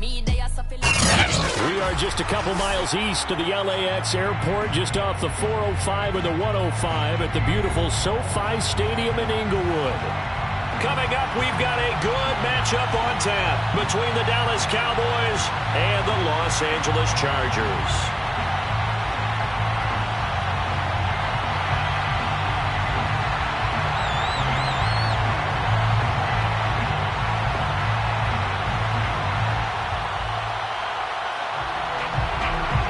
We are just a couple miles east of the LAX airport, just off the 405 or the 105 at the beautiful SoFi Stadium in Inglewood. Coming up, we've got a good matchup on tap between the Dallas Cowboys and the Los Angeles Chargers.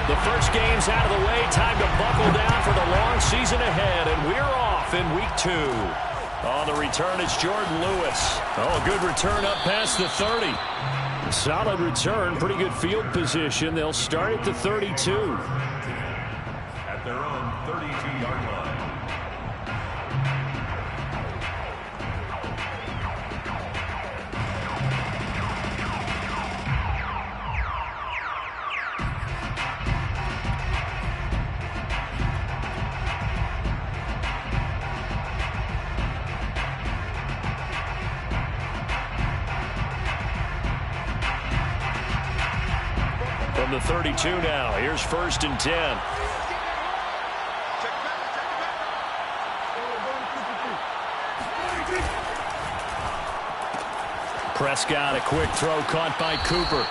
The first game's out of the way. Time to buckle down for the long season ahead, and we're off in week 2. On the return, it's Jordan Lewis. Oh, a good return up past the 30. Solid return, pretty good field position. They'll start at the 32. At their own 32-yard line. From the 32 now, here's 1st and 10. Prescott, a quick throw caught by Cooper.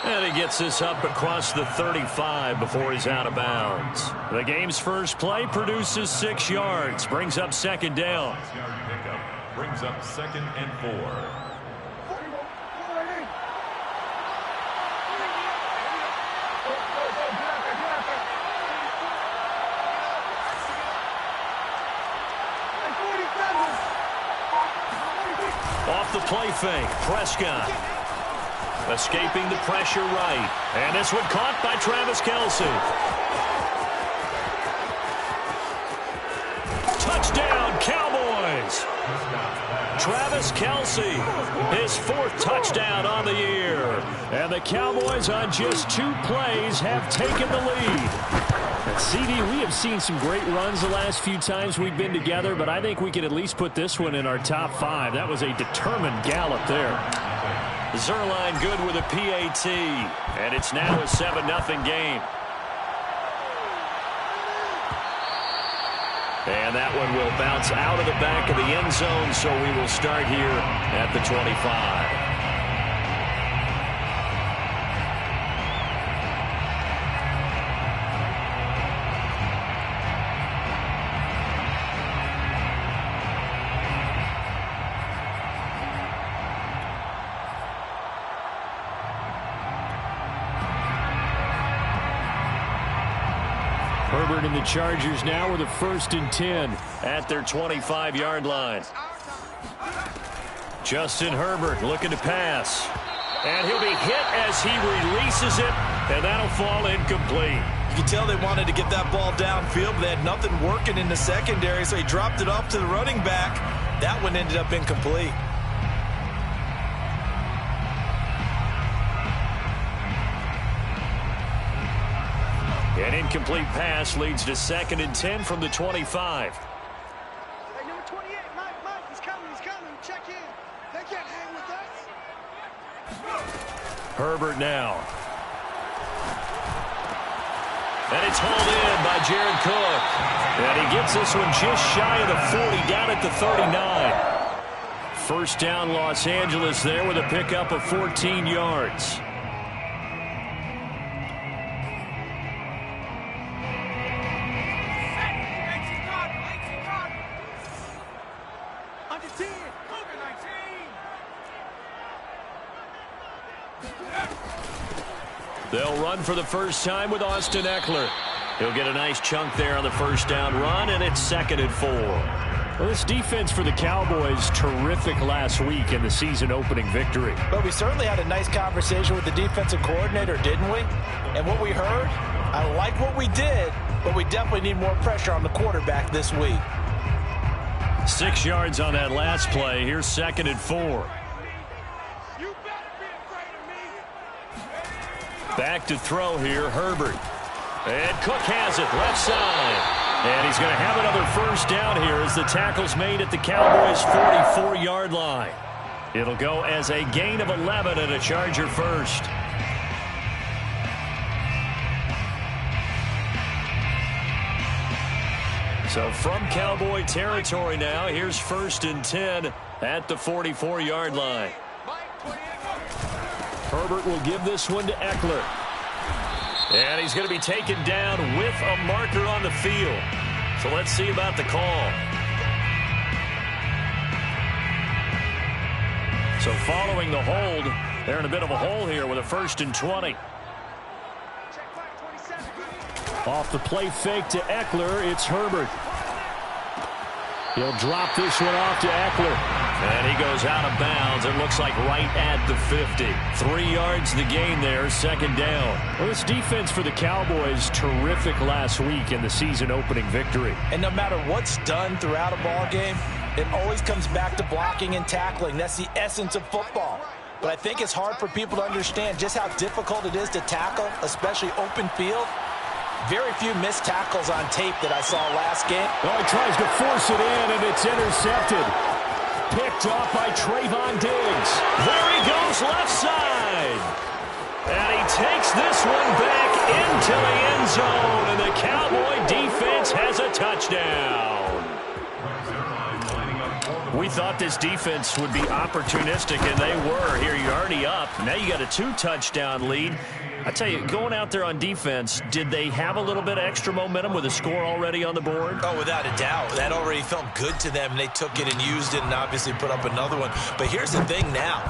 And he gets this up across the 35 before he's out of bounds. The game's first play produces 6 yards, brings up 2nd down. 6-yard pickup brings up 2nd and 4. Off the play fake, Prescott. Escaping the pressure right. And this one caught by Travis Kelce. Touchdown, Cowboys! Travis Kelce, his 4th touchdown on the year. And the Cowboys on just 2 plays have taken the lead. CD, we have seen some great runs the last few times we've been together, but I think we could at least put this one in our top 5. That was a determined gallop there. Zerline good with a PAT, and it's now a 7-0 game. And that one will bounce out of the back of the end zone, so we will start here at the 25. Herbert and the Chargers now with a 1st and 10 at their 25-yard line. Justin Herbert looking to pass. And he'll be hit as he releases it, and that'll fall incomplete. You can tell they wanted to get that ball downfield, but they had nothing working in the secondary, so he dropped it off to the running back. That one ended up incomplete. An incomplete pass leads to 2nd and 10 from the 25. Hey, number 28, Mike, he's coming. Check in. They can't hang with us. Herbert now. And it's hauled in by Jared Cook. And he gets this one just shy of the 40, down at the 39. 1st down, Los Angeles there with a pickup of 14 yards. They'll run for the first time with Austin Eckler. He'll get a nice chunk there on the 1st down run, and it's 2nd and 4. Well, this defense for the Cowboys, terrific last week in the season-opening victory. But we certainly had a nice conversation with the defensive coordinator, didn't we? And what we heard, I like what we did, but we definitely need more pressure on the quarterback this week. 6 yards on that last play. Here's 2nd and 4. Back to throw here, Herbert. And Cook has it, left side. And he's going to have another 1st down here as the tackle's made at the Cowboys' 44-yard line. It'll go as a gain of 11 and a Charger 1st. So from Cowboy territory now, here's 1st and 10 at the 44-yard line. Herbert will give this one to Eckler. And he's going to be taken down with a marker on the field. So let's see about the call. So following the hold, they're in a bit of a hole here with a 1st and 20. Off the play fake to Eckler, it's Herbert. He'll drop this one off to Eckler. And he goes out of bounds. It looks like right at the 50. 3 yards to the gain there, 2nd down. Well, this defense for the Cowboys, terrific last week in the season-opening victory. And no matter what's done throughout a ball game, it always comes back to blocking and tackling. That's the essence of football. But I think it's hard for people to understand just how difficult it is to tackle, especially open field. Very few missed tackles on tape that I saw last game. Well, he tries to force it in, and it's intercepted. Picked off by Trayvon Diggs. There he goes, left side. And he takes this one back into the end zone, and the Cowboy defense has a touchdown. We thought this defense would be opportunistic, and they were. Here, you're already up. Now you got a 2-touchdown lead. I tell you, going out there on defense, did they have a little bit of extra momentum with a score already on the board? Oh, without a doubt. That already felt good to them, and they took it and used it and obviously put up another one. But here's the thing now.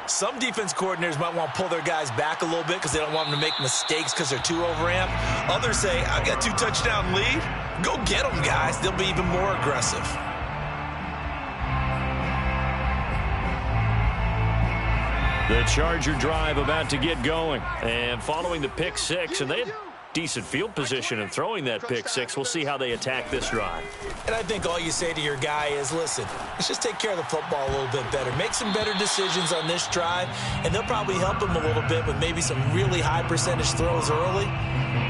Some defense coordinators might want to pull their guys back a little bit because they don't want them to make mistakes because they're too overamped. Others say, I've got 2-touchdown lead. Go get them, guys. They'll be even more aggressive. The Charger drive about to get going. And following the pick 6, and they had decent field position in throwing that pick 6. We'll see how they attack this drive. And I think all you say to your guy is, listen, let's just take care of the football a little bit better. Make some better decisions on this drive, and they'll probably help him a little bit with maybe some really high percentage throws early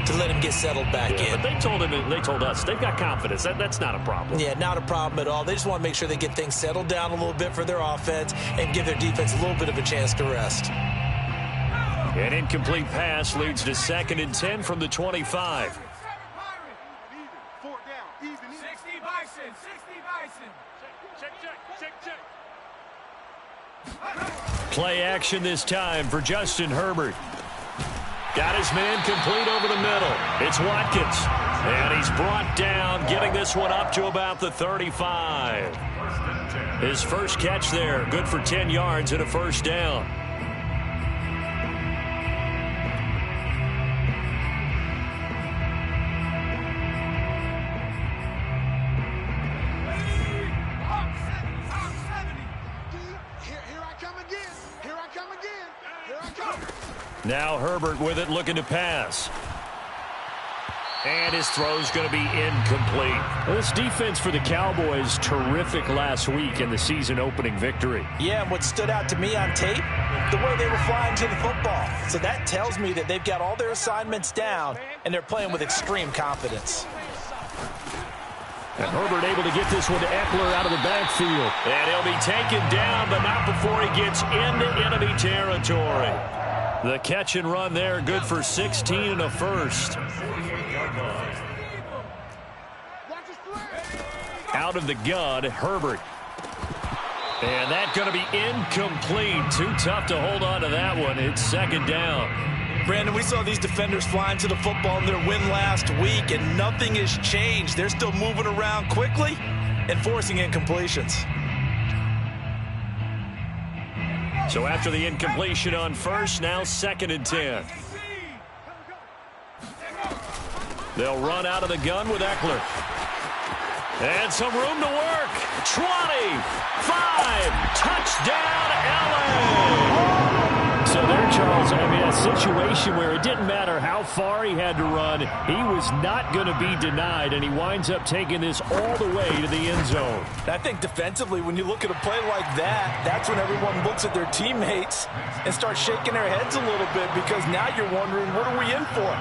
to let him get settled back in. But they told him, and they told us, they've got confidence. That's not a problem. Yeah, not a problem at all. They just want to make sure they get things settled down a little bit for their offense and give their defense a little bit of a chance to rest. An incomplete pass leads to 2nd and 10 from the 25. 4 down, even. 60 Bison, 60 Bison. Check. Play action this time for Justin Herbert. Got his man complete over the middle. It's Watkins. And he's brought down, getting this one up to about the 35. His first catch there, good for 10 yards and a 1st down. Now Herbert with it, looking to pass. And his throw's going to be incomplete. Well, this defense for the Cowboys, terrific last week in the season-opening victory. Yeah, and what stood out to me on tape, the way they were flying to the football. So that tells me that they've got all their assignments down, and they're playing with extreme confidence. And Herbert able to get this one to Eckler out of the backfield. And he'll be taken down, but not before he gets into enemy territory. The catch and run there, good for 16 and a 1st. Out of the gun, Herbert. And that's going to be incomplete. Too tough to hold on to that one. It's 2nd down. Brandon, we saw these defenders flying to the football in their win last week, and nothing has changed. They're still moving around quickly and forcing incompletions. So after the incompletion on 1st, now 2nd and 10. They'll run out of the gun with Eckler. And some room to work. 20, 5, touchdown, LA! So there, Charles, I mean, a situation where it didn't matter how far he had to run, he was not going to be denied, and he winds up taking this all the way to the end zone. I think defensively, when you look at a play like that, that's when everyone looks at their teammates and starts shaking their heads a little bit, because now you're wondering, what are we in for?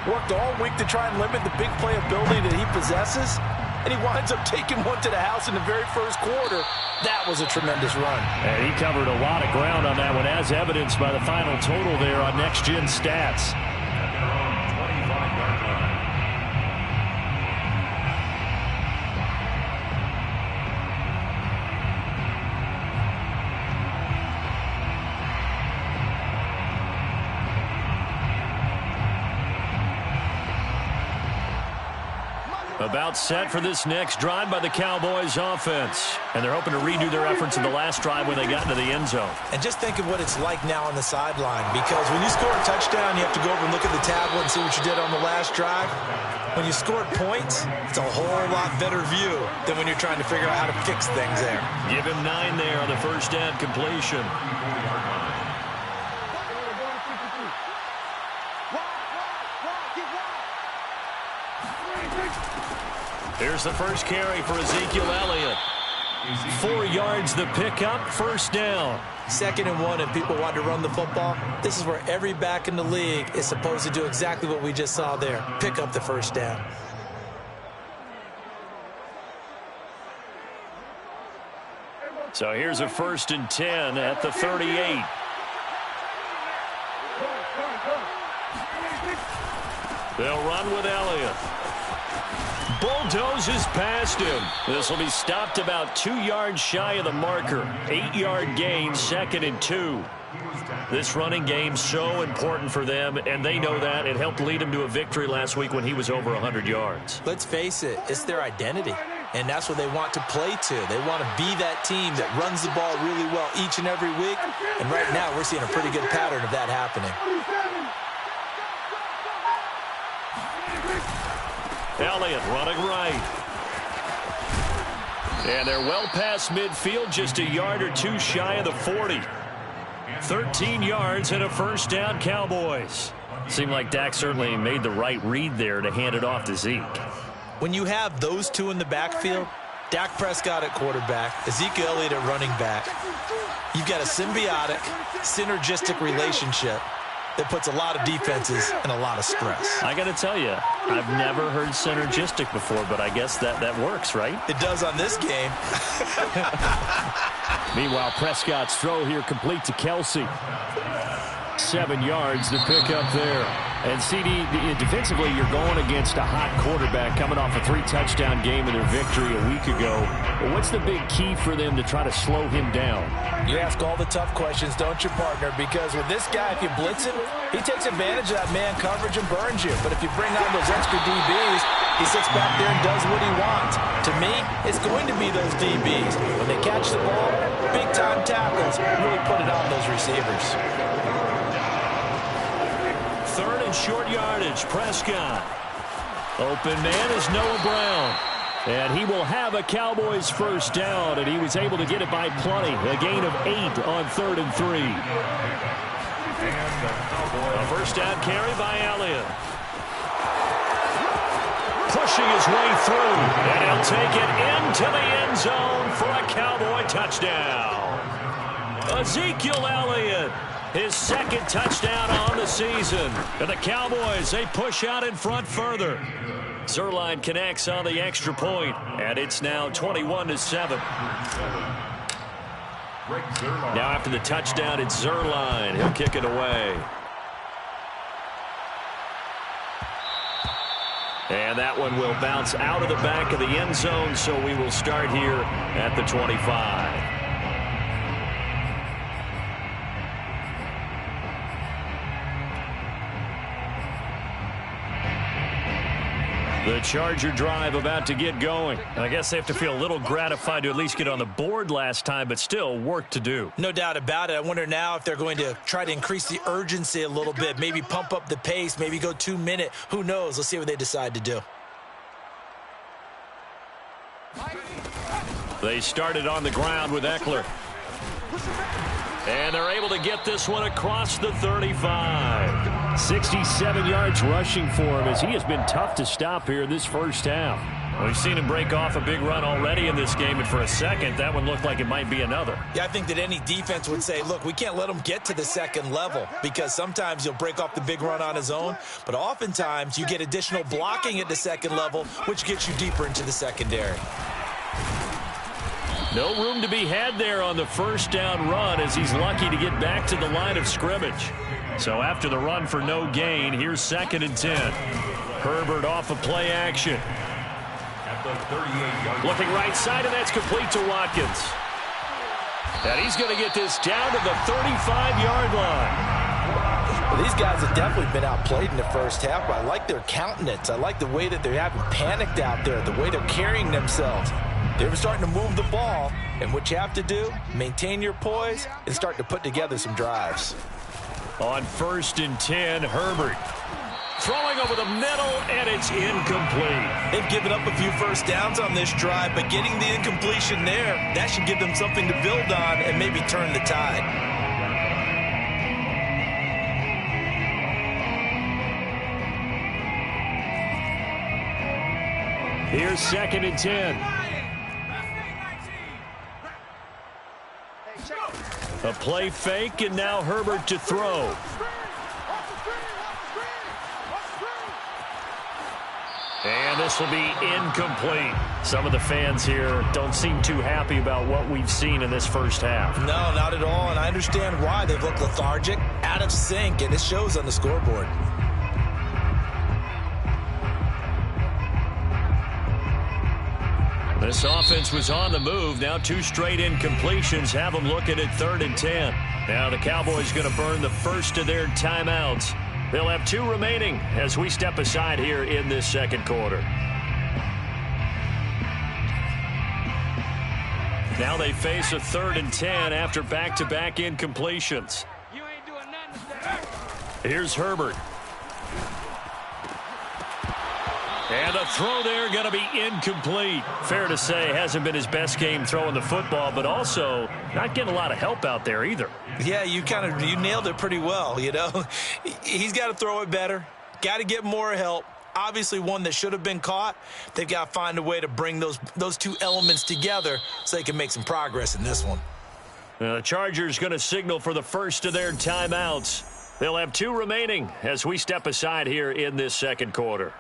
Worked all week to try and limit the big play ability that he possesses, and he winds up taking one to the house in the very first quarter. That was a tremendous run. And he covered a lot of ground on that one, as evidenced by the final total there on Next Gen Stats. About set for this next drive by the Cowboys offense. And they're hoping to redo their efforts in the last drive when they got into the end zone. And just think of what it's like now on the sideline, because when you score a touchdown, you have to go over and look at the tablet and see what you did on the last drive. When you scored points, it's a whole lot better view than when you're trying to figure out how to fix things there. Give him 9 there on the first down completion. Here's the first carry for Ezekiel Elliott. 4 yards the pickup, first down. 2nd and 1, and people want to run the football. This is where every back in the league is supposed to do exactly what we just saw there. Pick up the first down. So here's a 1st and 10 at the 38. They'll run with Elliott. Bulldozes past him. This will be stopped about 2 yards shy of the marker. 8-yard gain, 2nd and 2. This running game so important for them, and they know that. It helped lead them to a victory last week when he was over 100 yards. Let's face it, it's their identity, and that's what they want to play to. They want to be that team that runs the ball really well each and every week, and right now we're seeing a pretty good pattern of that happening. Elliott running right. And they're well past midfield, just a yard or two shy of the 40. 13 yards and a first down, Cowboys. Seemed like Dak certainly made the right read there to hand it off to Zeke. When you have those two in the backfield, Dak Prescott at quarterback, Ezekiel Elliott at running back, you've got a symbiotic, synergistic relationship that puts a lot of defenses in a lot of stress. I got to tell you, I've never heard synergistic before, but I guess that works, right? It does on this game. Meanwhile, Prescott's throw here complete to Kelsey. 7 yards to pick up there. And CD, defensively, you're going against a hot quarterback coming off a 3-touchdown game in their victory a week ago. But what's the big key for them to try to slow him down? You ask all the tough questions, don't you, partner? Because with this guy, if you blitz him, he takes advantage of that man coverage and burns you. But if you bring on those extra DBs, he sits back there and does what he wants. To me, it's going to be those DBs. When they catch the ball, big-time tackles really put it on those receivers. 3rd and short yardage, Prescott. Open man is Noah Brown. And he will have a Cowboys first down, and he was able to get it by plenty. A gain of 8 on 3rd and 3. A first down carry by Elliott. Pushing his way through, and he'll take it into the end zone for a Cowboy touchdown. Ezekiel Elliott, his 2nd touchdown on the season. And the Cowboys, they push out in front further. Zuerlein connects on the extra point, and it's now 21-7. Now after the touchdown, it's Zuerlein. He'll kick it away. And that one will bounce out of the back of the end zone, so we will start here at the 25. The Charger drive about to get going. And I guess they have to feel a little gratified to at least get on the board last time, but still work to do. No doubt about it. I wonder now if they're going to try to increase the urgency a little bit, maybe pump up the pace, maybe go 2-minute. Who knows? Let's see what they decide to do. They started on the ground with Eckler. And they're able to get this one across the 35. 67 yards rushing for him as he has been tough to stop here in this first half. We've seen him break off a big run already in this game, and for a second, that one looked like it might be another. Yeah, I think that any defense would say, look, we can't let him get to the second level because sometimes he'll break off the big run on his own, but oftentimes you get additional blocking at the second level, which gets you deeper into the secondary. No room to be had there on the first down run as he's lucky to get back to the line of scrimmage. So after the run for no gain, here's 2nd and 10. Herbert off of play action. Looking right side, and that's complete to Watkins. And he's going to get this down to the 35-yard line. These guys have definitely been outplayed in the first half, but I like their countenance. I like the way that they haven't panicked out there, the way they're carrying themselves. They're starting to move the ball, and what you have to do, maintain your poise and start to put together some drives. On 1st and 10, Herbert. Throwing over the middle, and it's incomplete. They've given up a few first downs on this drive, but getting the incompletion there, that should give them something to build on and maybe turn the tide. Here's 2nd and 10. A play fake, and now Herbert to throw. And this will be incomplete. Some of the fans here don't seem too happy about what we've seen in this first half. No, not at all, and I understand why. They've looked lethargic, out of sync, and it shows on the scoreboard. This offense was on the move. Now 2 straight incompletions have them looking at 3rd and 10. Now the Cowboys going to burn the first of their timeouts. They'll have 2 remaining as we step aside here in this second quarter. Now they face a 3rd and 10 after back-to-back incompletions. Here's Herbert. And the throw there going to be incomplete. Fair to say, hasn't been his best game throwing the football, but also not getting a lot of help out there either. Yeah, you nailed it pretty well, you know. He's got to throw it better, got to get more help. Obviously one that should have been caught. They've got to find a way to bring those 2 elements together so they can make some progress in this one. The Chargers going to signal for the first of their timeouts. They'll have 2 remaining as we step aside here in this second quarter.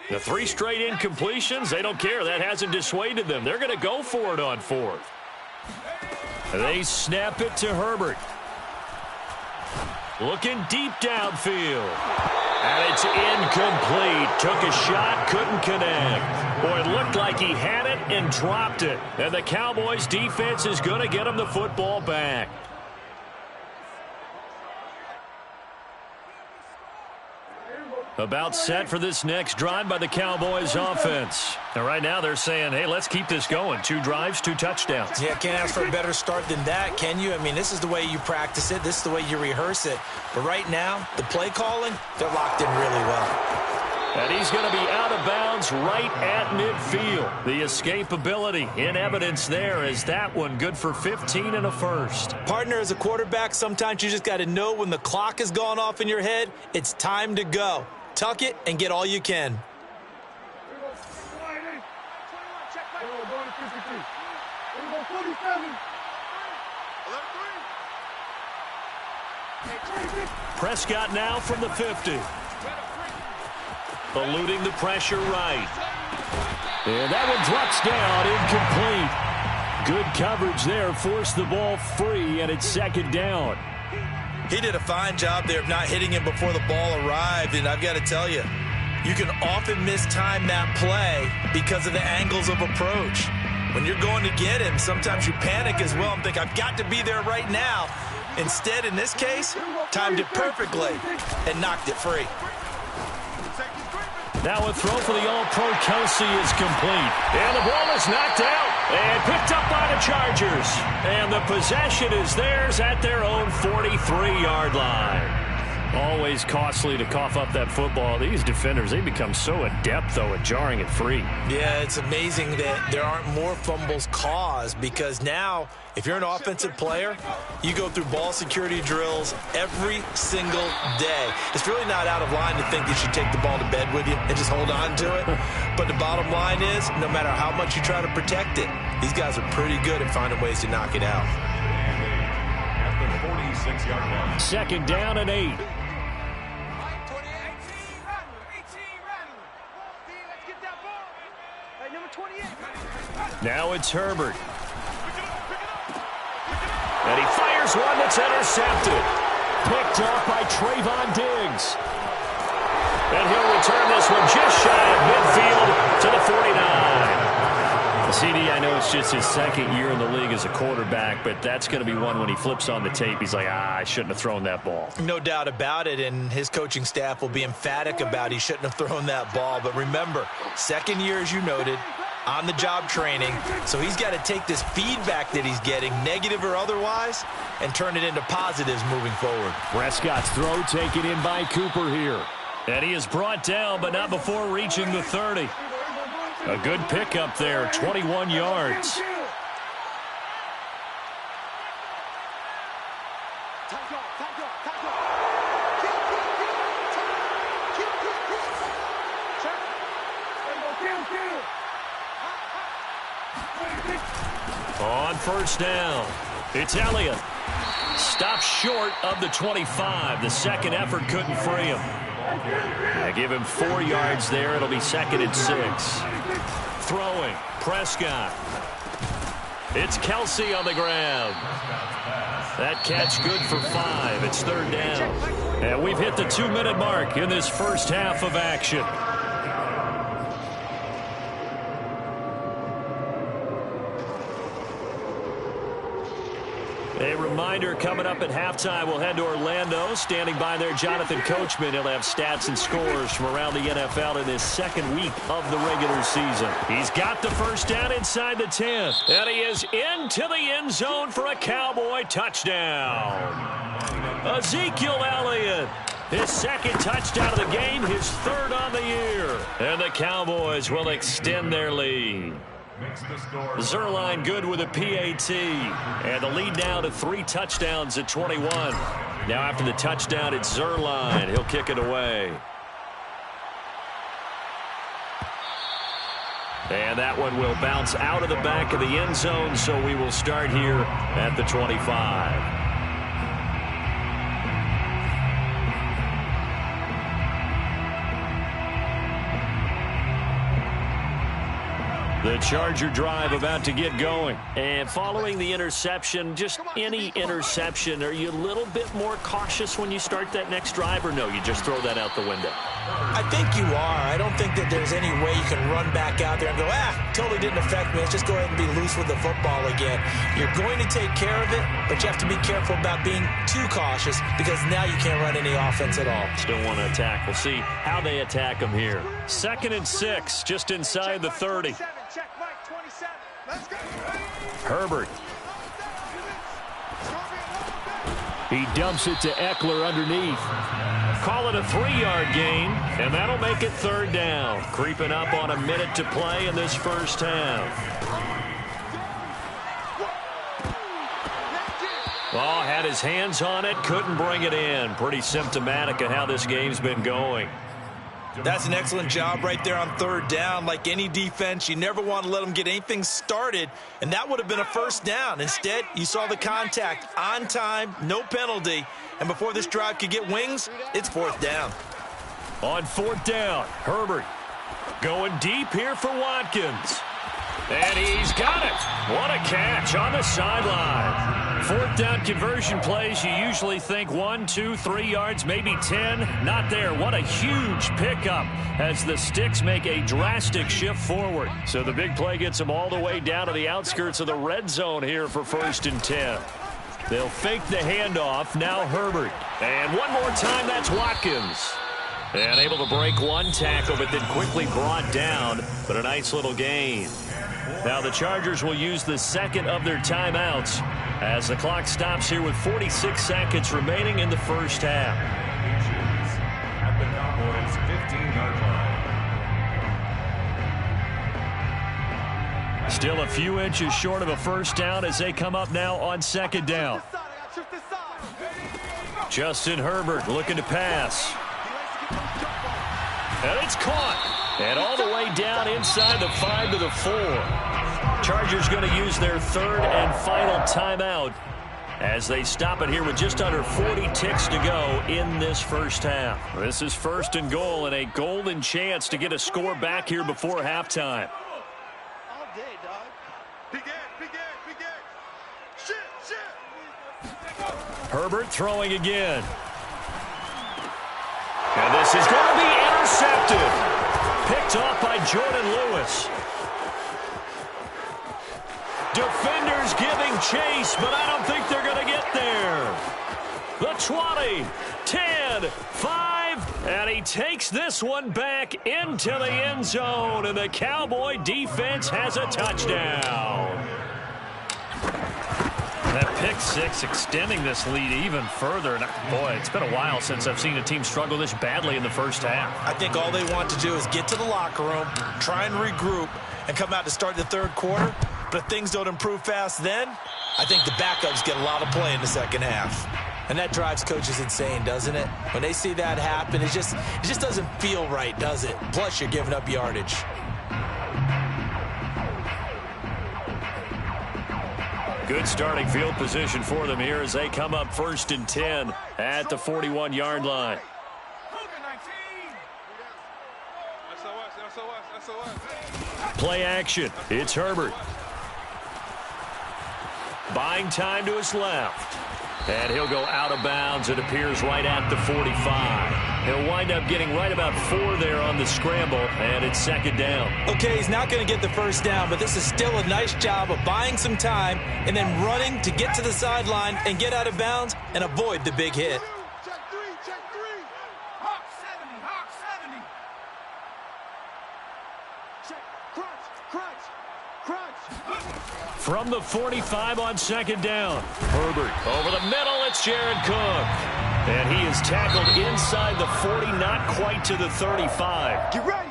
The 3 straight incompletions, they don't care. That hasn't dissuaded them. They're going to go for it on 4th. They snap it to Herbert. Looking deep downfield. And it's incomplete. Took a shot, couldn't connect. Boy, it looked like he had it and dropped it. And the Cowboys defense is going to get him the football back. About set for this next drive by the Cowboys offense. And right now they're saying, hey, let's keep this going. 2 drives, 2 touchdowns. Yeah, can't ask for a better start than that, can you? I mean, this is the way you practice it. This is the way you rehearse it. But right now, the play calling, they're locked in really well. And he's going to be out of bounds right at midfield. The escapability in evidence there is that one good for 15 and a first. Partner, as a quarterback, sometimes you just got to know when the clock has gone off in your head, it's time to go. Tuck it and get all you can. Prescott now from the 50. Eluding the pressure right. And that one drops down, incomplete. Good coverage there, forced the ball free, and it's 2nd down. He did a fine job there of not hitting him before the ball arrived, and I've got to tell you, you can often mistime that play because of the angles of approach. When you're going to get him, sometimes you panic as well and think, I've got to be there right now. Instead, in this case, timed it perfectly and knocked it free. Now a throw for the All-Pro Kelsey is complete. And the ball is knocked out and picked up by the Chargers. And the possession is theirs at their own 43-yard line. Always costly to cough up that football. These defenders, they become so adept, though, at jarring it free. Yeah, it's amazing that there aren't more fumbles caused because now, if you're an offensive player, you go through ball security drills every single day. It's really not out of line to think you should take the ball to bed with you and just hold on to it. But the bottom line is, no matter how much you try to protect it, these guys are pretty good at finding ways to knock it out. At the 46-yard line. 2nd down and 8. Hey, number 28. Now it's Herbert. And he fires one that's intercepted. Picked off by Trayvon Diggs. And he'll return this one just shy of midfield to the 49. CD, I know it's just his second year in the league as a quarterback, but that's going to be one when he flips on the tape. He's like, I shouldn't have thrown that ball. No doubt about it, and his coaching staff will be emphatic about he shouldn't have thrown that ball. But remember, second year, as you noted, on-the-job training, so he's got to take this feedback that he's getting, negative or otherwise, and turn it into positives moving forward. Prescott's throw taken in by Cooper here. And he is brought down, but not before reaching the 30. A good pickup there, 21 yards. On first down, it's Elliott. Stops short of the 25. The second effort couldn't free him. I give him 4 yards there. It'll be 2nd and 6. Throwing, Prescott. It's Kelsey on the ground. That catch good for 5. It's 3rd down. And we've hit the 2-minute mark in this first half of action. A reminder, coming up at halftime, we'll head to Orlando. Standing by there, Jonathan Coachman. He'll have stats and scores from around the NFL in his second week of the regular season. He's got the first down inside the 10. And he is into the end zone for a Cowboy touchdown. Ezekiel Elliott. His second touchdown of the game, his 3rd on the year. And the Cowboys will extend their lead. Zerline good with a PAT. And the lead now to 3 touchdowns at 21. Now after the touchdown, it's Zerline. He'll kick it away. And that one will bounce out of the back of the end zone, so we will start here at the 25. The Charger drive about to get going. And following the interception, just any interception, are you a little bit more cautious when you start that next drive, or no, you just throw that out the window? I think you are. I don't think that there's any way you can run back out there and go, totally didn't affect me. Let's just go ahead and be loose with the football again. You're going to take care of it, but you have to be careful about being too cautious because now you can't run any offense at all. Still want to attack. We'll see how they attack them here. 2nd and 6, just inside the 30. Herbert. He dumps it to Eckler underneath. Call it a 3-yard gain, and that'll make it 3rd down. Creeping up on a minute to play in this first half. Oh, had his hands on it, couldn't bring it in. Pretty symptomatic of how this game's been going. That's an excellent job right there on 3rd down. Like any defense, you never want to let them get anything started, and that would have been a 1st down. Instead, you saw the contact on time, no penalty, and before this drive could get wings, it's 4th down. On 4th down, Herbert going deep here for Watkins. And he's got it. What a catch on the sideline. 4th down conversion plays, you usually think 1, 2, 3 yards, maybe 10. Not there. What a huge pickup as the sticks make a drastic shift forward. So the big play gets them all the way down to the outskirts of the red zone here for 1st and 10. They'll fake the handoff. Now Herbert. And one more time, that's Watkins. And able to break one tackle, but then quickly brought down. But a nice little gain. Now the Chargers will use the 2nd of their timeouts as the clock stops here with 46 seconds remaining in the first half. At the Cowboys' 15-yard line. Still a few inches short of a 1st down as they come up now on 2nd down. Justin Herbert looking to pass. And it's caught. And all the way down inside the 5 to the 4. Chargers going to use their 3rd and final timeout as they stop it here with just under 40 ticks to go in this first half. This is 1st and goal and a golden chance to get a score back here before halftime. day, dog. Big Ed, big Ed, big Ed. Shit. Herbert throwing again. And this is going to be intercepted. Picked off by Jordan Lewis. Defenders giving chase, but I don't think they're going to get there. The 20, 10, 5, and he takes this one back into the end zone, and the Cowboy defense has a touchdown. That pick six extending this lead even further. And boy, it's been a while since I've seen a team struggle this badly in the first half. I think all they want to do is get to the locker room, try and regroup, and come out to start the third quarter. But if things don't improve fast then, I think the backups get a lot of play in the second half. And that drives coaches insane, doesn't it? When they see that happen, it just doesn't feel right, does it? Plus, you're giving up yardage. Good starting field position for them here as they come up 1st and 10 at the 41-yard line. Play action. It's Herbert. Buying time to his left. And he'll go out of bounds. It appears right at the 45. He'll wind up getting right about 4 there on the scramble, and it's 2nd down. Okay, he's not going to get the first down, but this is still a nice job of buying some time and then running to get to the sideline and get out of bounds and avoid the big hit. Check three. Hawk 70, Hawk 70. Check, crunch. From the 45 on 2nd down. Herbert over the middle. It's Jared Cook. And he is tackled inside the 40, not quite to the 35. Get ready.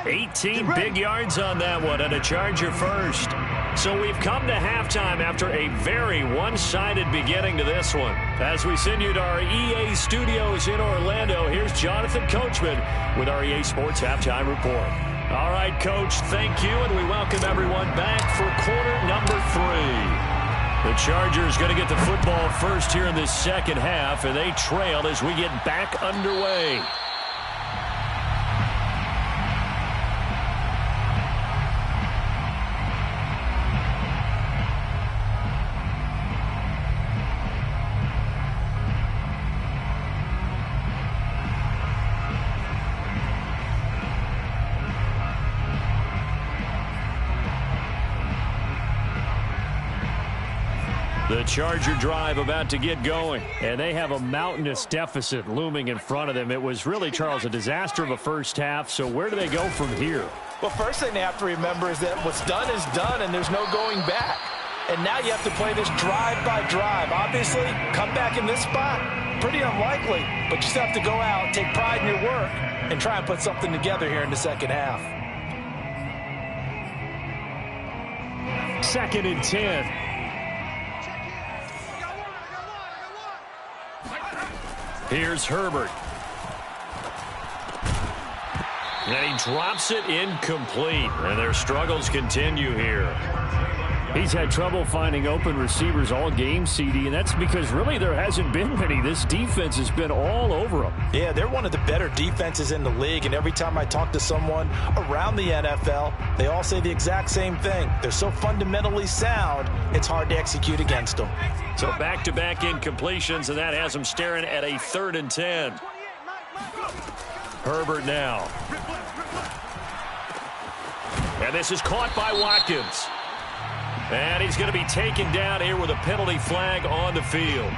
18 big yards on that one, and a Charger first. So we've come to halftime after a very one-sided beginning to this one. As we send you to our EA studios in Orlando, here's Jonathan Coachman with our EA Sports Halftime Report. All right, Coach, thank you, and we welcome everyone back for quarter number 3. The Chargers going to get the football first here in this second half, and they trail as we get back underway. The Charger drive about to get going, and they have a mountainous deficit looming in front of them. It was really, Charles, a disaster of a first half, so where do they go from here? Well, first thing they have to remember is that what's done is done, and there's no going back. And now you have to play this drive by drive. Obviously, come back in this spot, pretty unlikely, but you still have to go out, take pride in your work, and try and put something together here in the second half. 2nd and 10. Here's Herbert. And he drops it incomplete. And their struggles continue here. He's had trouble finding open receivers all game, CD, and that's because really there hasn't been many. This defense has been all over them. Yeah, they're one of the better defenses in the league, and every time I talk to someone around the NFL, they all say the exact same thing. They're so fundamentally sound, it's hard to execute against them. So back-to-back incompletions, and that has them staring at a 3rd and 10. Herbert now. And this is caught by Watkins. And he's going to be taken down here with a penalty flag on the field.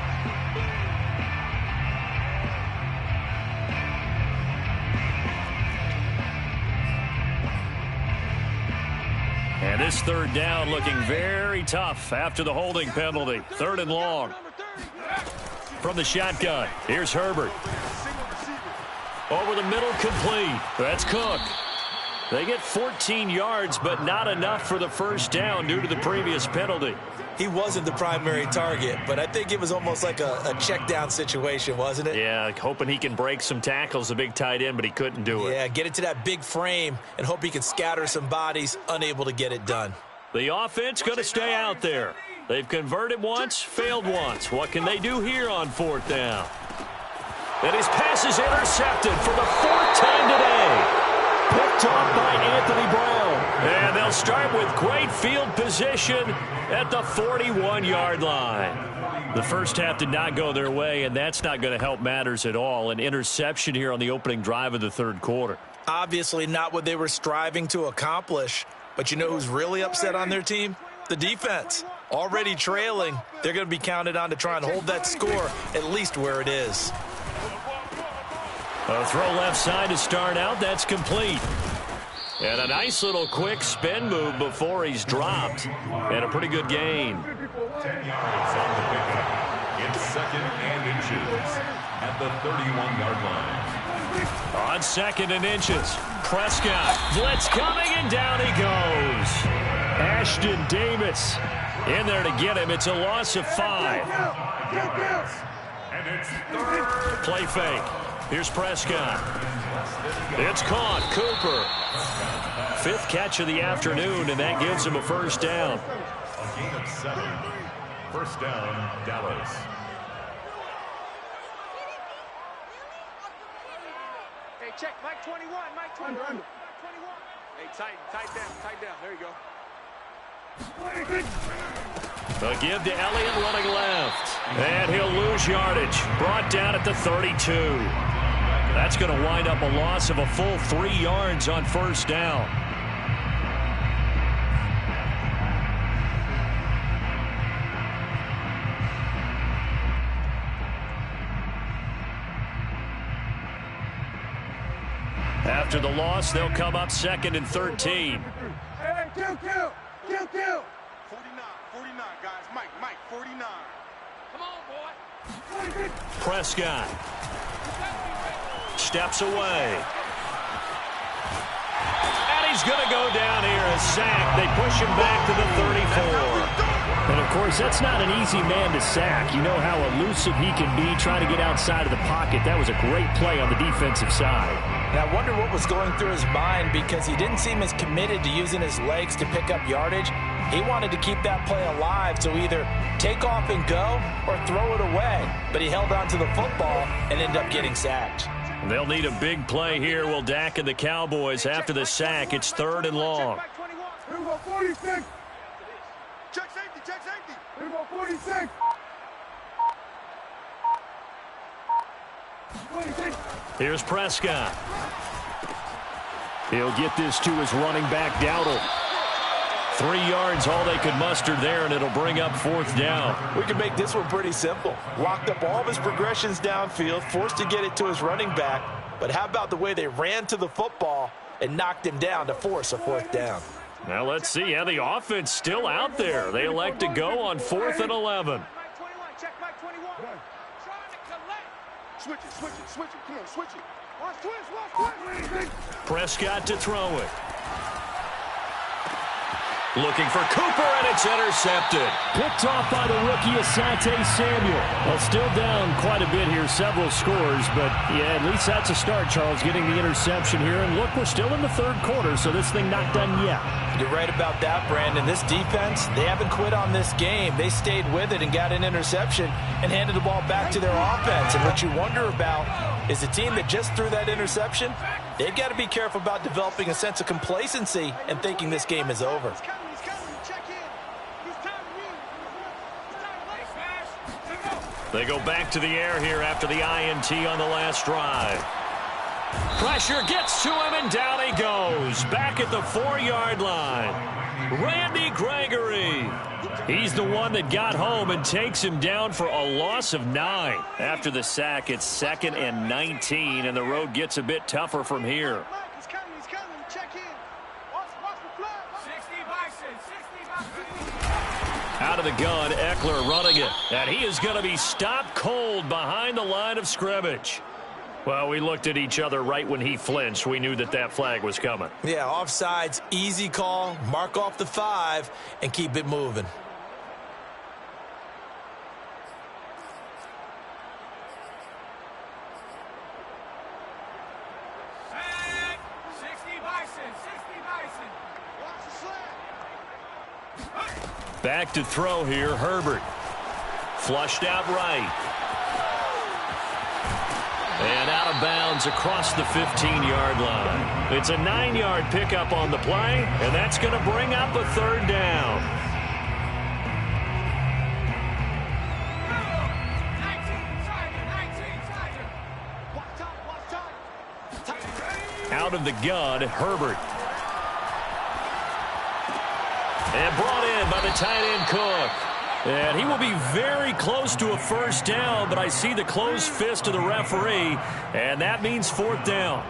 And this 3rd down looking very tough after the holding penalty. 3rd and long. From the shotgun, here's Herbert. Over the middle, complete. That's Cook. They get 14 yards, but not enough for the first down due to the previous penalty. He wasn't the primary target, but I think it was almost like a check down situation, wasn't it? Yeah, hoping he can break some tackles, the big tight end, but he couldn't do it. Yeah, get it to that big frame and hope he can scatter some bodies, unable to get it done. The offense going to stay out there. They've converted once, failed once. What can they do here on 4th down? And his pass is intercepted for the 4th time today. Picked off by Anthony Brown. And they'll start with great field position at the 41-yard line. The first half did not go their way, and that's not going to help matters at all. An interception here on the opening drive of the third quarter. Obviously not what they were striving to accomplish. But you know who's really upset on their team? The defense. Already trailing. They're going to be counted on to try and hold that score at least where it is. A throw left side to start out. That's complete. And a nice little quick spin move before he's dropped. And a pretty good gain. 10 yards on the pickup. It's 2nd and inches at the 31-yard line. On 2nd and inches. Prescott. Blitz coming, and down he goes. Ashton Davis in there to get him. It's a loss of 5. And it's 3rd. Play fake. Here's Prescott. It's caught. Cooper. 5th catch of the afternoon, and that gives him a first down. A gain of 7. First down, Dallas. Hey, check. Mike 21. Mike 21. Mike 21. Hey, tight down. There you go. A give to Elliott running left. And he'll lose yardage. Brought down at the 32. That's going to wind up a loss of a full 3 yards on first down. After the loss, they'll come up 2nd and 13. Hey, kill. 49, guys. Mike, 49. Come on, boy. Prescott steps away. And he's going to go down here, a sack. They push him back to the 34. And, of course, that's not an easy man to sack. You know how elusive he can be trying to get outside of the pocket. That was a great play on the defensive side. And I wonder what was going through his mind, because he didn't seem as committed to using his legs to pick up yardage. He wanted to keep that play alive, so either take off and go or throw it away. But he held on to the football and ended up getting sacked. They'll need a big play here. Will Dak and the Cowboys after the sack. It's 3rd and long. Here we go, 46. Check safety. Here we go, 46. 26. Here's Prescott. He'll get this to his running back, Dowdle. 3 yards, all they could muster there, and it'll bring up 4th down. We can make this one pretty simple. Locked up all of his progressions downfield, forced to get it to his running back. But how about the way they ran to the football and knocked him down to force a 4th down? Now let's see how the offense still out there. They elect to go on 4th and 11. Mike 21. Check Mike 21. Trying to collect. Switch it. Come on, switch it. Watch twist. Prescott to throw it. Looking for Cooper, and it's intercepted. Picked off by the rookie, Asante Samuel. Well, still down quite a bit here, several scores, but yeah, at least that's a start, Charles, getting the interception here. And look, we're still in the 3rd quarter, so this thing not done yet. You're right about that, Brandon. This defense, they haven't quit on this game. They stayed with it and got an interception and handed the ball back to their offense. And what you wonder about is the team that just threw that interception, they've got to be careful about developing a sense of complacency and thinking this game is over. He's coming. Check in. He's time to win. They go back to the air here after the INT on the last drive. Pressure gets to him, and down he goes. Back at the 4-yard line. Randy Gregory. He's the one that got home and takes him down for a loss of 9. After the sack, it's 2nd and 19, and the road gets a bit tougher from here. Mike, he's coming. Check in. Watch the flag. 60 Bison. Out of the gun, Eckler running it. And he is going to be stopped cold behind the line of scrimmage. Well, we looked at each other right when he flinched. We knew that flag was coming. Yeah, offsides, easy call, mark off the 5, and keep it moving. Back to throw here, Herbert. Flushed out right. And out of of bounds across the 15-yard line. It's a 9-yard pickup on the play, and that's going to bring up a third down. Out of the gun, Herbert. And brought in by the tight end Cook. And he will be very close to a first down, but I see the closed fist of the referee, and that means fourth down.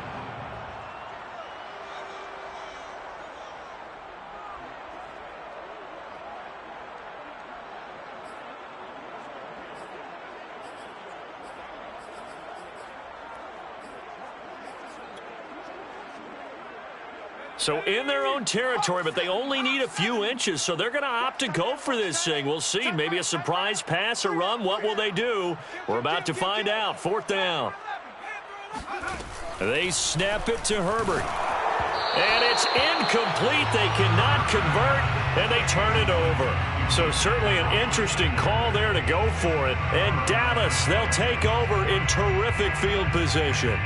So in their own territory, but they only need a few inches, so they're going to opt to go for this thing. We'll see. Maybe a surprise pass or run. What will they do? We're about to find out. Fourth down. They snap it to Herbert. And it's incomplete. They cannot convert, and they turn it over. So certainly an interesting call there to go for it. And Dallas, they'll take over in terrific field position.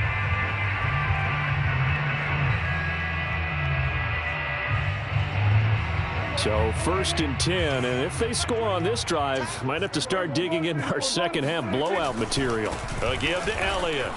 So first and 10, and if they score on this drive, might have to start digging in our second half blowout material. A give to Elliott.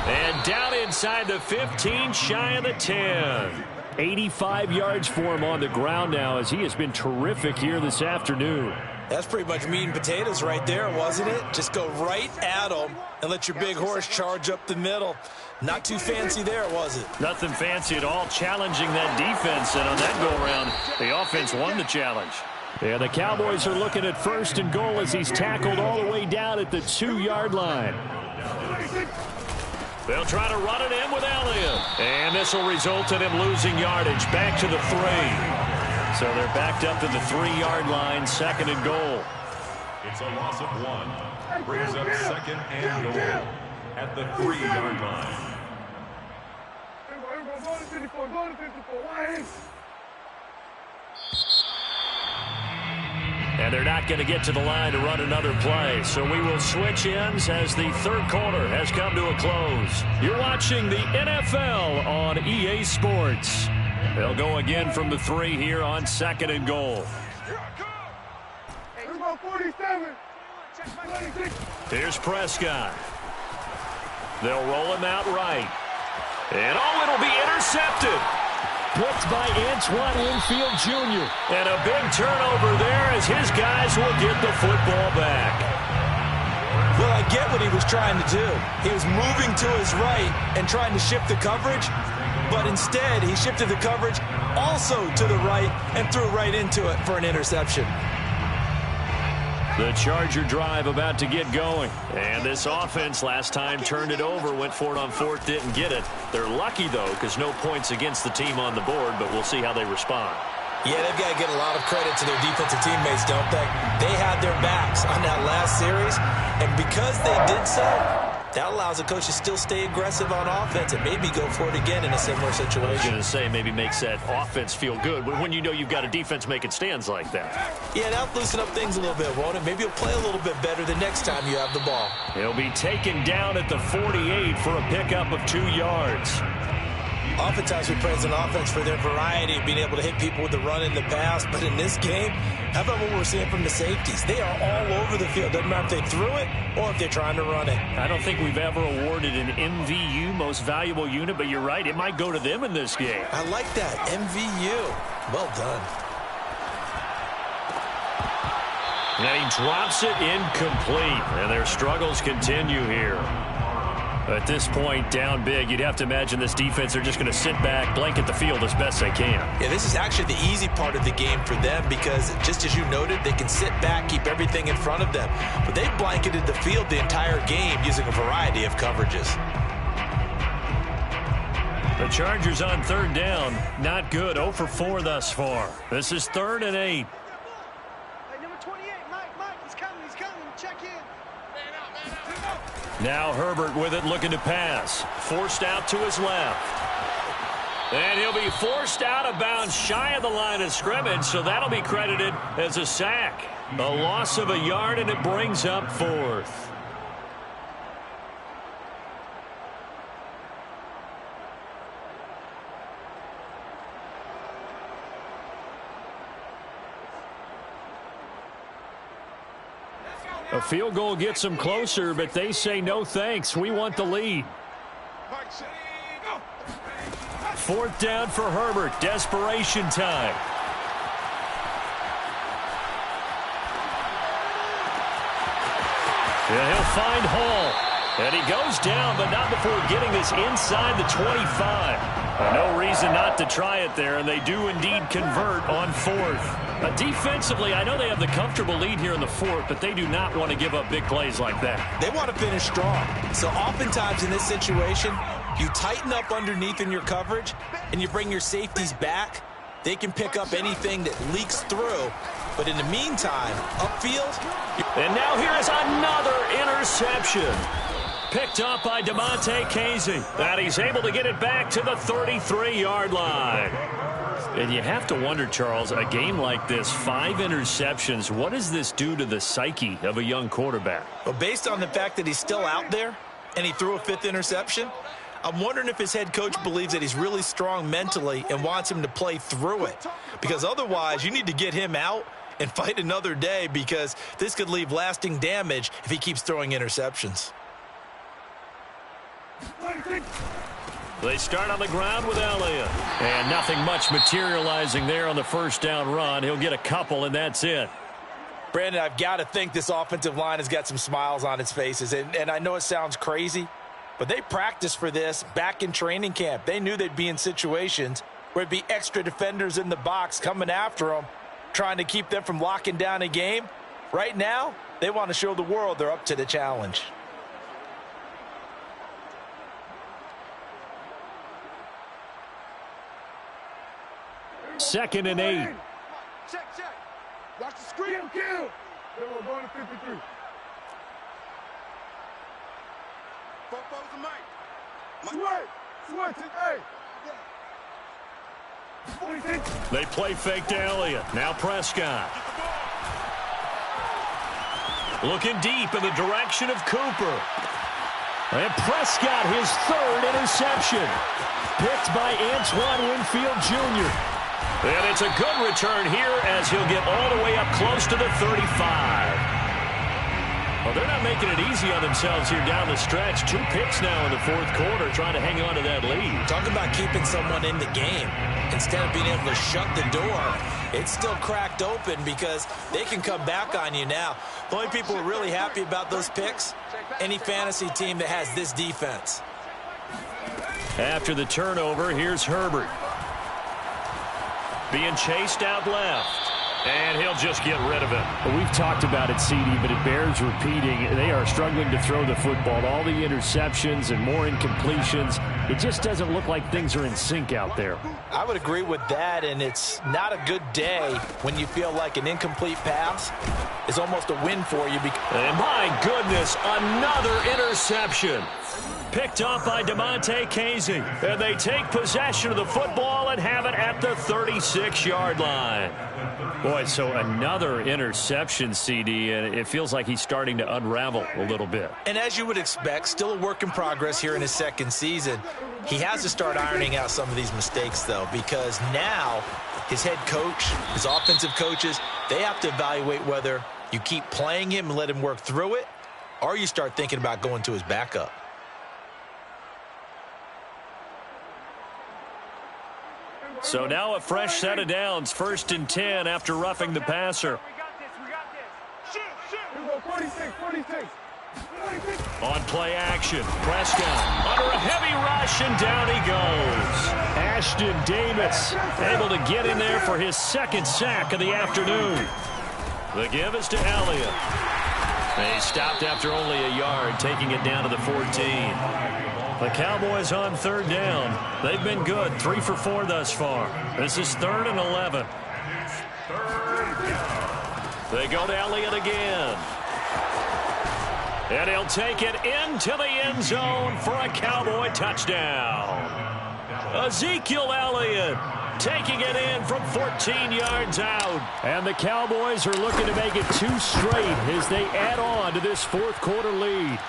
And down inside the 15, shy of the 10. 85 yards for him on the ground now, as he has been terrific here this afternoon. That's pretty much meat and potatoes right there, wasn't it? Just go right at them and let your big horse charge up the middle. Not too fancy there, was it? Nothing fancy at all, challenging that defense, and on that go-around, the offense won the challenge. Yeah, the Cowboys are looking at first and goal as he's tackled all the way down at the 2-yard line. They'll try to run it in with Elliott, and this will result in him losing yardage back to the 3. So they're backed up to the 3-yard line, second and goal. It's a loss of 1. Brings up second and goal at the 3-yard line. And they're not going to get to the line to run another play. So we will switch ends as the third quarter has come to a close. You're watching the NFL on EA Sports. They'll go again from the 3 here on second and goal. Here's Prescott. They'll roll him out right. And it'll be intercepted. Picked by Antoine Winfield Jr. And a big turnover there as his guys will get the football back. Well, I get what he was trying to do. He was moving to his right and trying to shift the coverage, but instead he shifted the coverage also to the right and threw right into it for an interception. The Charger drive about to get going. And this offense last time turned it over, went for it on fourth, didn't get it. They're lucky, though, because no points against the team on the board, but we'll see how they respond. Yeah, they've got to get a lot of credit to their defensive teammates, don't they? They had their backs on that last series, and because they did so, that allows the coach to still stay aggressive on offense and maybe go for it again in a similar situation. I was going to say, maybe makes that offense feel good when you know you've got a defense making stands like that. Yeah, that'll loosen up things a little bit, won't it? Maybe you'll play a little bit better the next time you have the ball. He'll be taken down at the 48 for a pickup of 2 yards. Oftentimes we praise an offense for their variety of being able to hit people with the run and the pass, but in this game, how about what we're seeing from the safeties? They are all over the field. Doesn't matter if they threw it or if they're trying to run it. I don't think we've ever awarded an MVU, most valuable unit, but you're right, it might go to them in this game. I like that, MVU. Well done. And he drops it incomplete, and their struggles continue here. At this point, down big, you'd have to imagine this defense are just going to sit back, blanket the field as best they can. Yeah, this is actually the easy part of the game for them because, just as you noted, they can sit back, keep everything in front of them. But they've blanketed the field the entire game using a variety of coverages. The Chargers on third down, not good, 0 for 4 thus far. This is 3rd and 8. Hey, number 28, Mike, he's coming, check in. Now Herbert with it, looking to pass. Forced out to his left. And he'll be forced out of bounds shy of the line of scrimmage, so that'll be credited as a sack. A loss of a yard, and it brings up 4th. A field goal gets them closer, but they say no thanks. We want the lead. Fourth down for Herbert. Desperation time. And he'll find Hall. And he goes down, but not before getting this inside the 25. No reason not to try it there, and they do indeed convert on fourth. Defensively, I know they have the comfortable lead here in the fourth, but they do not want to give up big plays like that. They want to finish strong. So oftentimes in this situation, you tighten up underneath in your coverage, and you bring your safeties back. They can pick up anything that leaks through. But in the meantime, upfield. And now here is another interception. Picked up by DeMonte Casey. And he's able to get it back to the 33-yard line. And you have to wonder, Charles, a game like this, 5 interceptions, what does this do to the psyche of a young quarterback? Well, based on the fact that he's still out there and he threw a 5th interception, I'm wondering if his head coach believes that he's really strong mentally and wants him to play through it. Because otherwise, you need to get him out and fight another day, because this could leave lasting damage if he keeps throwing interceptions. They start on the ground with Elliott. And nothing much materializing there on the first down run. He'll get a couple, and that's it. Brandon, I've got to think this offensive line has got some smiles on its faces. And I know it sounds crazy, but they practiced for this back in training camp. They knew they'd be in situations where there'd be extra defenders in the box coming after them, trying to keep them from locking down a game. Right now, they want to show the world they're up to the challenge. Second and 8. Check. Watch the screen. Kill. Then we're going to 53. Four's the mic. Switch, hey. They play fake to Elliott. Now Prescott. Looking deep in the direction of Cooper. And Prescott, his 3rd interception. Picked by Antoine Winfield Jr. And it's a good return here as he'll get all the way up close to the 35. Well, they're not making it easy on themselves here down the stretch. 2 picks now in the 4th quarter, trying to hang on to that lead. Talk about keeping someone in the game. Instead of being able to shut the door, it's still cracked open because they can come back on you now. The only people who are really happy about those picks, any fantasy team that has this defense. After the turnover, here's Herbert. Being chased out left. And he'll just get rid of it. Well, we've talked about it, CD, but it bears repeating. They are struggling to throw the football. All the interceptions and more incompletions. It just doesn't look like things are in sync out there. I would agree with that, and it's not a good day when you feel like an incomplete pass is almost a win for you. And my goodness, another interception. Picked up by DeMonte Casey. And they take possession of the football and have it at the 36-yard line. Boy, so another interception, CD, and it feels like he's starting to unravel a little bit. And as you would expect, still a work in progress here in his 2nd season. He has to start ironing out some of these mistakes, though, because now his head coach, his offensive coaches, they have to evaluate whether you keep playing him and let him work through it, or you start thinking about going to his backup. So now a fresh set of downs, 1st and 10 after roughing the passer. We got this. Shoot. 46. On play action, Prescott under a heavy rush, and down he goes. Ashton Davis able to get in there for his 2nd sack of the afternoon. The give is to Elliott. They stopped after only a yard, taking it down to the 14. The Cowboys on 3rd down. They've been good, 3 for 4 thus far. This is 3rd and 11. They go to Elliott again. And he'll take it into the end zone for a Cowboy touchdown. Ezekiel Elliott taking it in from 14 yards out. And the Cowboys are looking to make it 2 straight as they add on to this 4th quarter lead.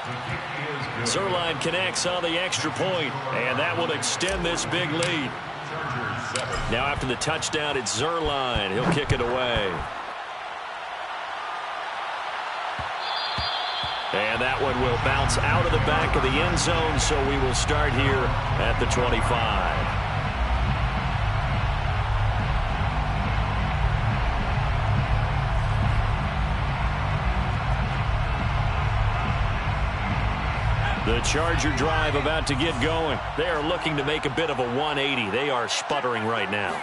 Zuerlein connects on the extra point, and that will extend this big lead. Now after the touchdown, it's Zuerlein. He'll kick it away. And that one will bounce out of the back of the end zone, so we will start here at the 25. The Charger drive about to get going. They are looking to make a bit of a 180. They are sputtering right now.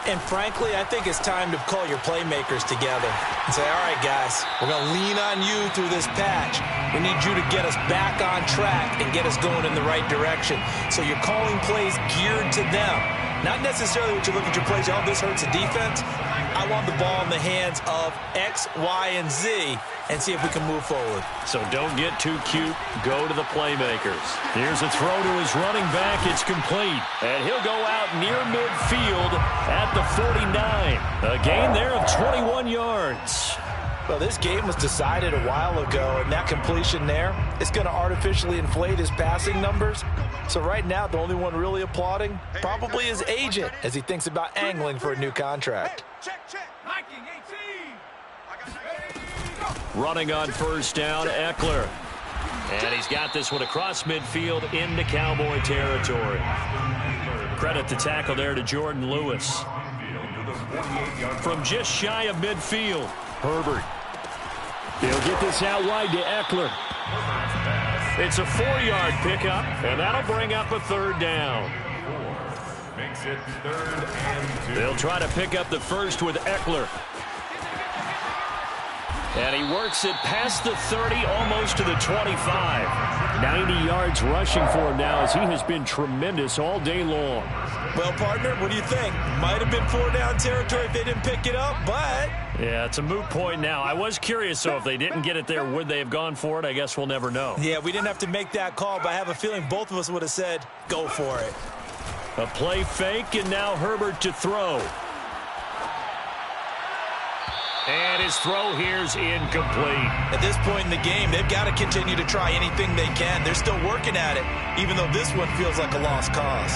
And frankly, I think it's time to call your playmakers together and say, all right, guys, we're going to lean on you through this patch. We need you to get us back on track and get us going in the right direction. So you're calling plays geared to them. Not necessarily what you look at your plays, oh, this hurts the defense. I want the ball in the hands of X, Y, and Z and see if we can move forward. So don't get too cute. Go to the playmakers. Here's a throw to his running back. It's complete. And he'll go out near midfield at the 49. A gain there of 21 yards. Well, this game was decided a while ago, and that completion there is going to artificially inflate his passing numbers. So right now, the only one really applauding probably his agent as he thinks about angling for a new contract. Check. Hiking 18. Running on first down, Eckler. And he's got this one across midfield into Cowboy territory. Credit the tackle there to Jordan Lewis. From just shy of midfield, Herbert. He'll get this out wide to Eckler. It's a 4-yard pickup, and that'll bring up a third down. Makes it 3rd and 2. They'll try to pick up the first with Eckler. And he works it past the 30, almost to the 25. 90 yards rushing for him now as he has been tremendous all day long. Well, partner, what do you think? Might have been 4-down territory if they didn't pick it up, but... Yeah, it's a moot point now. I was curious, so if they didn't get it there, would they have gone for it? I guess we'll never know. Yeah, we didn't have to make that call, but I have a feeling both of us would have said, go for it. A play fake, and now Herbert to throw. And his throw here's incomplete. At this point in the game, they've got to continue to try anything they can. They're still working at it, even though this one feels like a lost cause.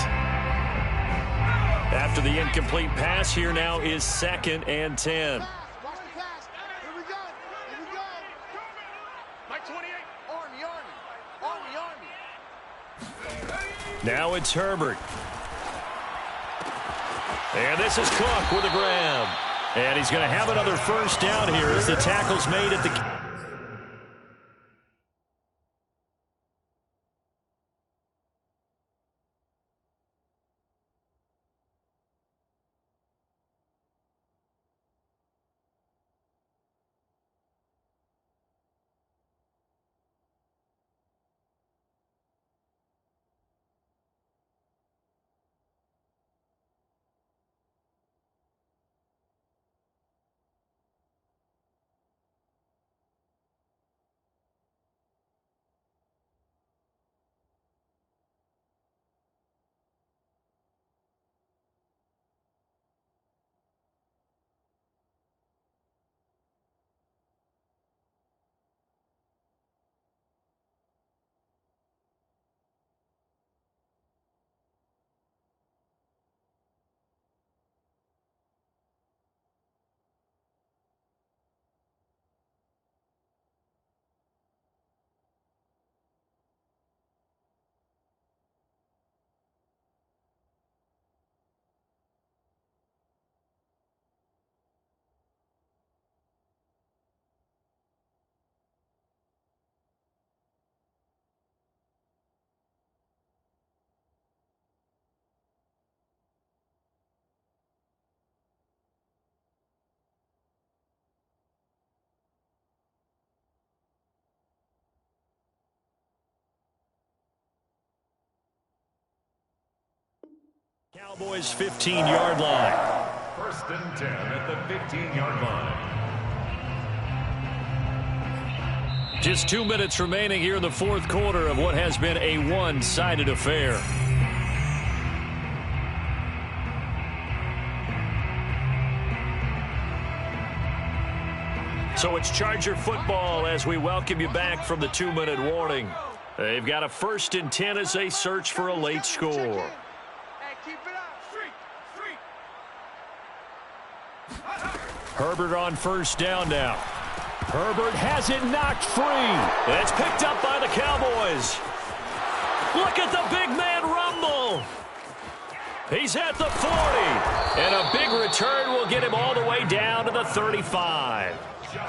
After the incomplete pass, here now is 2nd and 10. Watch the pass. Here we go. Mike 28. Army. Now it's Herbert. And this is Cook with a grab. And he's going to have another first down here as the tackle's made at the... Cowboys 15-yard line. 1st and 10 at the 15-yard line. Just 2 minutes remaining here in the 4th quarter of what has been a one-sided affair. So it's Charger football as we welcome you back from the 2-minute warning. They've got a 1st and 10 as they search for a late score. Herbert on first down now. Herbert has it knocked free. It's picked up by the Cowboys. Look at the big man rumble. He's at the 40. And a big return will get him all the way down to the 35.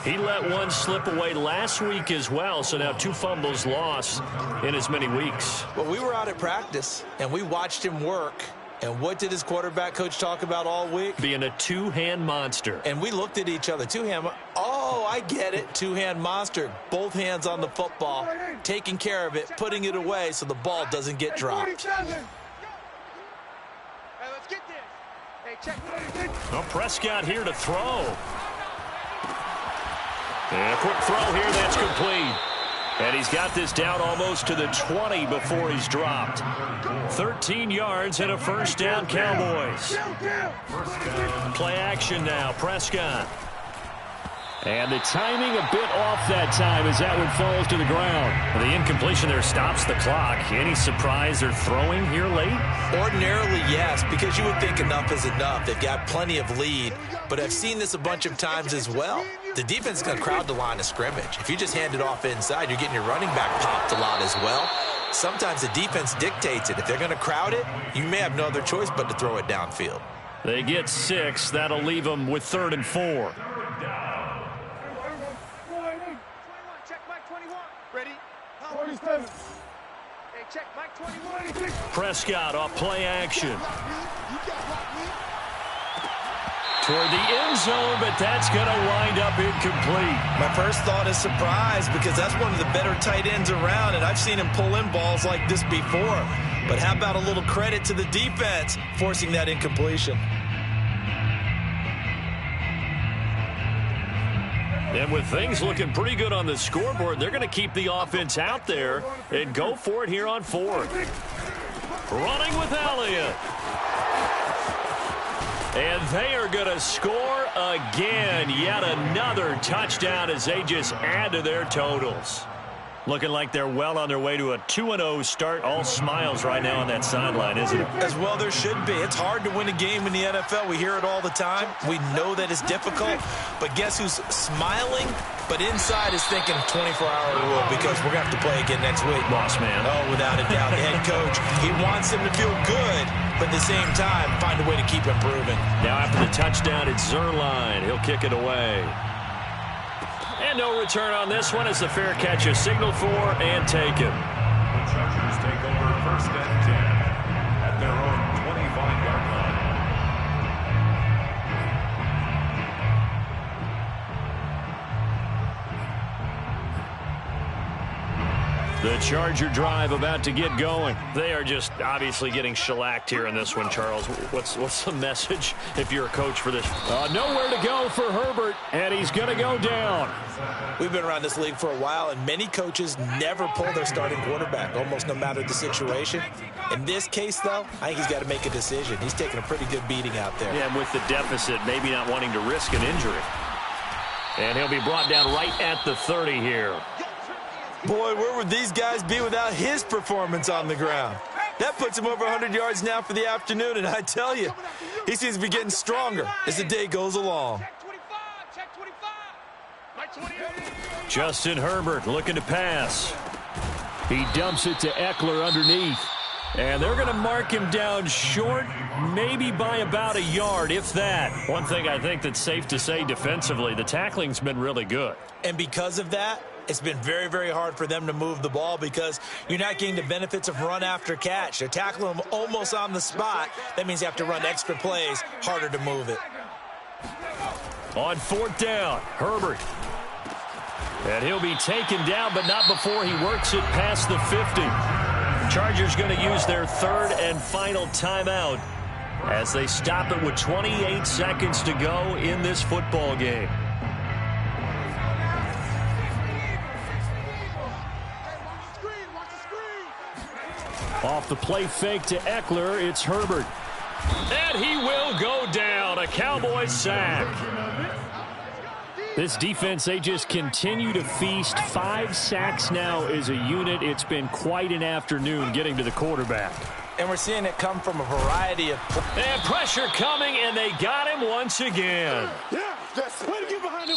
He let one slip away last week as well, so now 2 fumbles lost in as many weeks. Well, we were out at practice, and we watched him work. And what did his quarterback coach talk about all week? Being a two-hand monster. And we looked at each other. Two-hand. Oh, I get it. Two-hand monster. Both hands on the football, taking care of it, putting it away so the ball doesn't get dropped. Hey, let's get this. Hey, check. Well, Prescott here to throw. And a quick throw here, that's complete. And he's got this down almost to the 20 before he's dropped. 13 yards and a first down, Cowboys. Play action now, Prescott. And the timing a bit off that time as that one falls to the ground. The incompletion there stops the clock. Any surprise they're throwing here late? Ordinarily, yes, because you would think enough is enough. They've got plenty of lead. But I've seen this a bunch of times as well. The defense is going to crowd the line of scrimmage. If you just hand it off inside, you're getting your running back popped a lot as well. Sometimes the defense dictates it. If they're going to crowd it, you may have no other choice but to throw it downfield. They get 6. That'll leave them with 3rd and 4. Check Mike 21. Ready? 47. Hey, check Mike 21. Prescott off play action. Toward the end zone, but that's going to wind up incomplete. My first thought is surprise because that's one of the better tight ends around, and I've seen him pull in balls like this before. But how about a little credit to the defense forcing that incompletion? And with things looking pretty good on the scoreboard, they're going to keep the offense out there and go for it here on 4th. Running with Elliott. And they are going to score again. Yet another touchdown as they just add to their totals. Looking like they're well on their way to a 2-0 start. All smiles right now on that sideline, isn't it? As well there should be. It's hard to win a game in the NFL. We hear it all the time. We know that it's difficult. But guess who's smiling? But inside is thinking 24-hour rule because we're going to have to play again next week. Boss man. Oh, without a doubt. The head coach, he wants him to feel good, but at the same time, find a way to keep improving. Now after the touchdown, it's Zerline. He'll kick it away. And no return on this one as the fair catch is signaled for and taken. The Chargers take over 1st and 10 at their own 25-yard line. The Charger drive about to get going. They are just obviously getting shellacked here in this one, Charles. What's the message if you're a coach for this? Nowhere to go for Herbert, and he's going to go down. We've been around this league for a while, and many coaches never pull their starting quarterback, almost no matter the situation. In this case, though, I think he's got to make a decision. He's taking a pretty good beating out there. Yeah, and with the deficit, maybe not wanting to risk an injury. And he'll be brought down right at the 30 here. Boy, where would these guys be without his performance on the ground? That puts him over 100 yards now for the afternoon, and I tell you, he seems to be getting stronger as the day goes along. Check 25. Mike 28. Justin Herbert looking to pass. He dumps it to Eckler underneath. And they're going to mark him down short, maybe by about a yard, if that. One thing I think that's safe to say defensively, the tackling's been really good. And because of that, it's been very, very hard for them to move the ball because you're not getting the benefits of run after catch. They're tackling them almost on the spot. That means you have to run extra plays, harder to move it. On 4th down, Herbert. And he'll be taken down, but not before he works it past the 50. Chargers going to use their 3rd and final timeout as they stop it with 28 seconds to go in this football game. Off the play fake to Eckler, it's Herbert. And he will go down. A Cowboys sack. This defense, they just continue to feast. 5 sacks now as a unit. It's been quite an afternoon getting to the quarterback. And we're seeing it come from a variety of... And pressure coming, and they got him once again. Yeah, just way to get behind him.